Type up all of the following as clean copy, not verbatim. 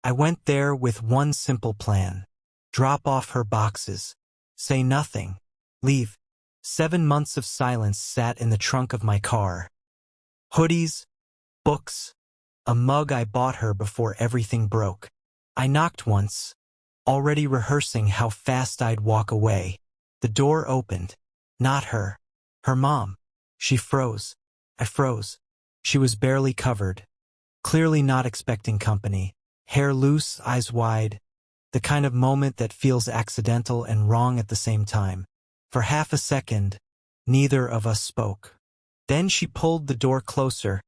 I went there with one simple plan. Drop off her boxes. Say nothing. Leave. 7 months of silence sat in the trunk of my car. Hoodies, books, a mug I bought her before everything broke. I knocked once, already rehearsing how fast I'd walk away. The door opened. Not her. Her mom. She froze. I froze. She was barely covered. Clearly not expecting company. Hair loose, eyes wide. The kind of moment that feels accidental and wrong at the same time. For half a second, neither of us spoke. Then she pulled the door closer,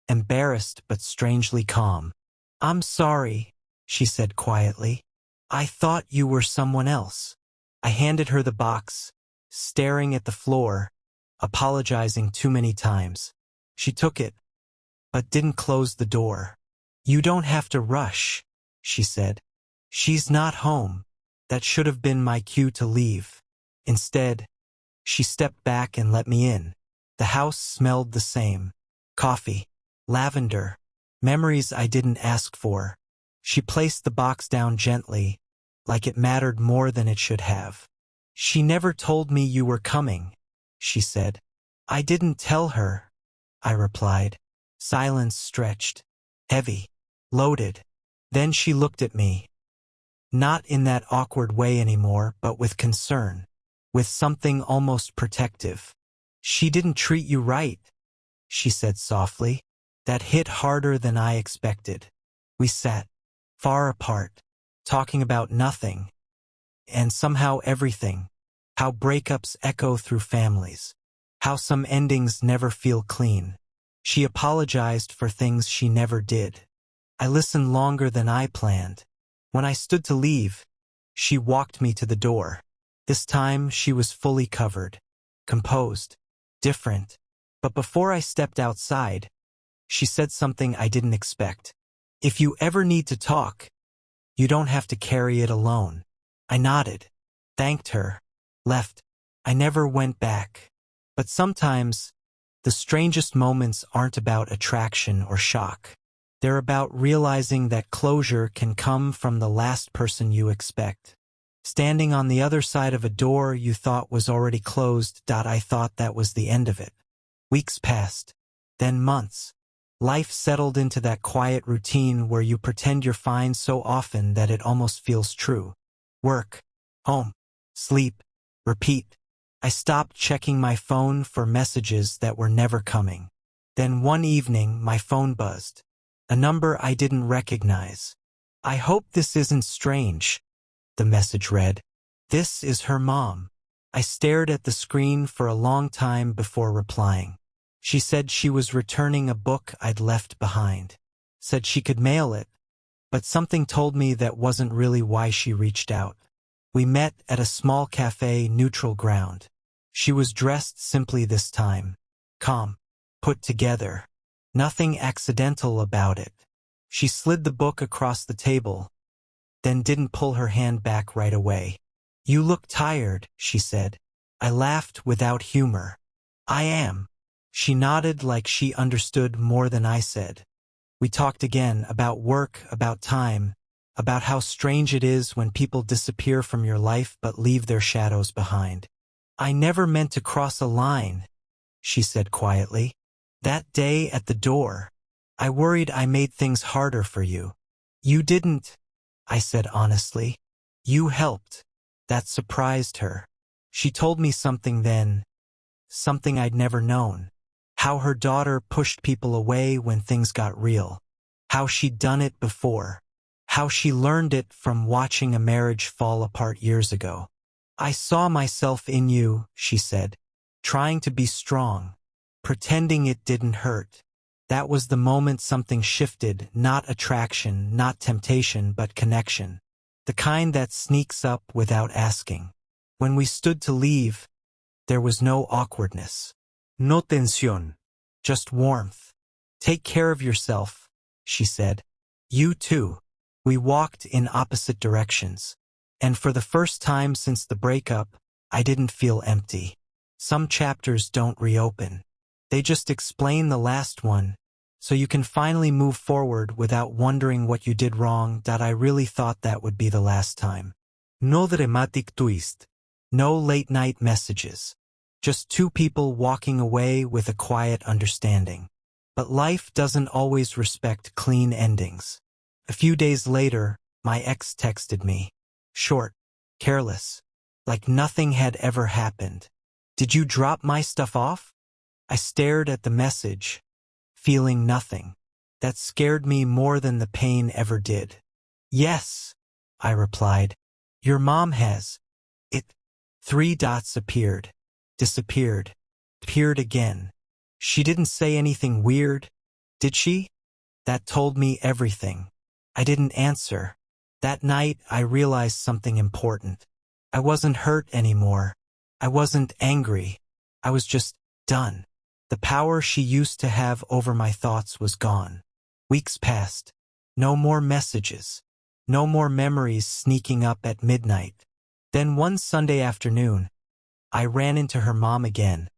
embarrassed but strangely calm. "I'm sorry," she said quietly. "I thought you were someone else." I handed her the box, staring at the floor, apologizing too many times. She took it, but didn't close the door. "You don't have to rush," she said. "She's not home." That should have been my cue to leave. Instead, she stepped back and let me in. The house smelled the same. Coffee, lavender, memories I didn't ask for. She placed the box down gently, like it mattered more than it should have. "She never told me you were coming," she said. "I didn't tell her," I replied. Silence stretched. Heavy. Loaded. Then she looked at me. Not in that awkward way anymore, but with concern. With something almost protective. "She didn't treat you right," she said softly. That hit harder than I expected. We sat, far apart, talking about nothing, and somehow everything. How breakups echo through families. How some endings never feel clean. She apologized for things she never did. I listened longer than I planned. When I stood to leave, she walked me to the door. This time she was fully covered, composed, different. But before I stepped outside, she said something I didn't expect. "If you ever need to talk, you don't have to carry it alone." I nodded, thanked her, left. I never went back. But sometimes, the strangest moments aren't about attraction or shock. They're about realizing that closure can come from the last person you expect. Standing on the other side of a door you thought was already closed. I thought that was the end of it. Weeks passed, then months. Life settled into that quiet routine where you pretend you're fine so often that it almost feels true. Work, home, sleep, repeat. I stopped checking my phone for messages that were never coming. Then one evening my phone buzzed. A number I didn't recognize. "I hope this isn't strange," the message read. "This is her mom." I stared at the screen for a long time before replying. She said she was returning a book I'd left behind. Said she could mail it, but something told me that wasn't really why she reached out. We met at a small cafe, neutral ground. She was dressed simply this time. Calm, put together. Nothing accidental about it. She slid the book across the table, then didn't pull her hand back right away. "You look tired," she said. I laughed without humor. "I am." She nodded like she understood more than I said. We talked again about work, about time, about how strange it is when people disappear from your life but leave their shadows behind. "I never meant to cross a line," she said quietly. "That day at the door, I worried I made things harder for you." "You didn't," I said honestly. "You helped." That surprised her. She told me something then, something I'd never known. How her daughter pushed people away when things got real. How she'd done it before. How she learned it from watching a marriage fall apart years ago. "I saw myself in you," she said, "trying to be strong, pretending it didn't hurt." That was the moment something shifted, not attraction, not temptation, but connection. The kind that sneaks up without asking. When we stood to leave, there was no awkwardness. No tensión. Just warmth. "Take care of yourself," she said. "You too." We walked in opposite directions. And for the first time since the breakup, I didn't feel empty. Some chapters don't reopen. They just explain the last one, So you can finally move forward without wondering what you did wrong. I really thought that would be the last time. No dramatic twist. No late-night messages. Just two people walking away with a quiet understanding. But life doesn't always respect clean endings. A few days later, my ex texted me. Short, careless, like nothing had ever happened. Did you drop my stuff off? I stared at the message, feeling nothing. That scared me more than the pain ever did. Yes, I replied. Your mom has. It. 3 dots appeared, disappeared, appeared again. She didn't say anything weird, did she? That told me everything. I didn't answer. That night I realized something important. I wasn't hurt anymore. I wasn't angry. I was just done. The power she used to have over my thoughts was gone. Weeks passed. No more messages. No more memories sneaking up at midnight. Then one Sunday afternoon, I ran into her mom again,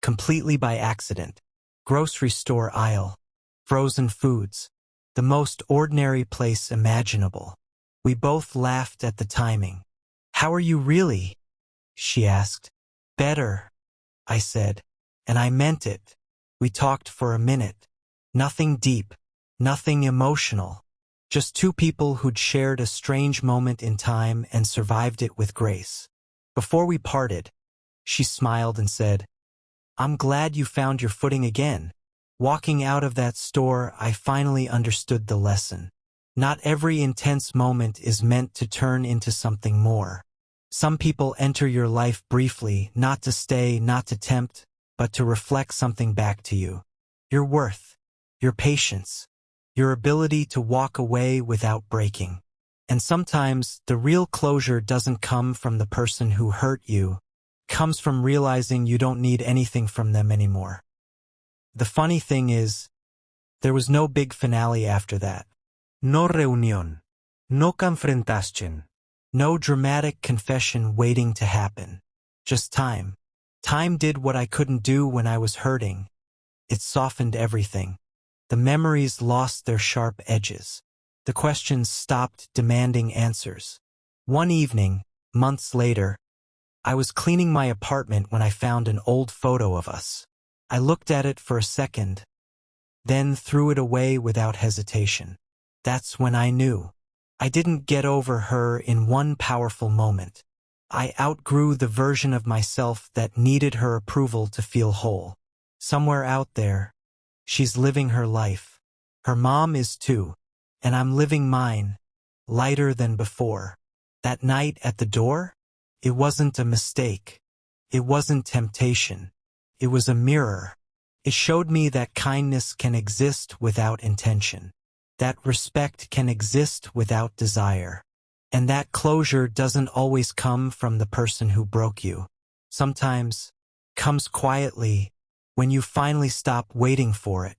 completely by accident. Grocery store aisle, frozen foods, the most ordinary place imaginable. We both laughed at the timing. How are you really? She asked. Better, I said, and I meant it. We talked for a minute. Nothing deep, nothing emotional. Just two people who'd shared a strange moment in time and survived it with grace. Before we parted, she smiled and said, I'm glad you found your footing again. Walking out of that store, I finally understood the lesson. Not every intense moment is meant to turn into something more. Some people enter your life briefly, not to stay, not to tempt, but to reflect something back to you. Your worth, your patience, your ability to walk away without breaking. And sometimes the real closure doesn't come from the person who hurt you. It comes from realizing you don't need anything from them anymore. The funny thing is, there was no big finale after that. No reunión. No confrontación. No dramatic confession waiting to happen. Just time. Time did what I couldn't do when I was hurting. It softened everything. The memories lost their sharp edges. The questions stopped demanding answers. One evening, months later, I was cleaning my apartment when I found an old photo of us. I looked at it for a second, then threw it away without hesitation. That's when I knew. I didn't get over her in one powerful moment. I outgrew the version of myself that needed her approval to feel whole. Somewhere out there, she's living her life. Her mom is too, and I'm living mine, lighter than before. That night at the door, it wasn't a mistake. It wasn't temptation. It was a mirror. It showed me that kindness can exist without intention, that respect can exist without desire, and that closure doesn't always come from the person who broke you. Sometimes, comes quietly, when you finally stop waiting for it.